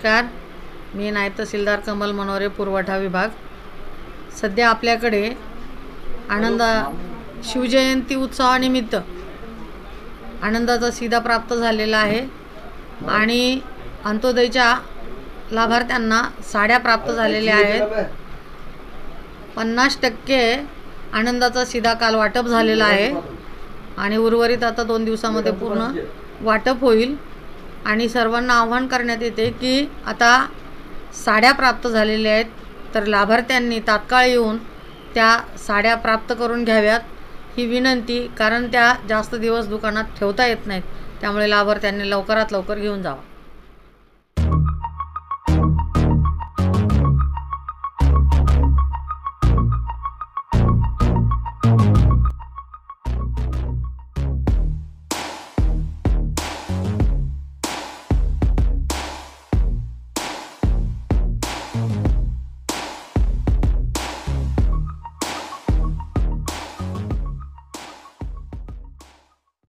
नमस्कार, मी नायब तहसीलदार कमल मनोरे, पुरवठा विभाग। सध्या आपल्याकडे शिवजयंती उत्सवानिमित्त आनंदाचा सीदा प्राप्त झालेला आहे आणि अंत्योदयच्या लाभार्थ्यांना साड्या प्राप्त झालेल्या आहेत। 50% आनंदाचा सीदा काल वाटप झालेला आहे आणि उर्वरित आता 2 दिवसामध्ये पूर्ण वाटप होईल। आणि सर्वांना आवाहन करण्यात येते की आता साड्या प्राप्त झालेल्या आहेत, तर लाभार्थ्यांनी तात्काळ येऊन त्या साड्या प्राप्त करून घ्याव्यात ही विनंती, कारण त्या जास्त दिवस दुकानात ठेवता येत नाहीत, त्यामुळे लाभार्थ्यांनी लवकरात लवकर घेऊन जावं।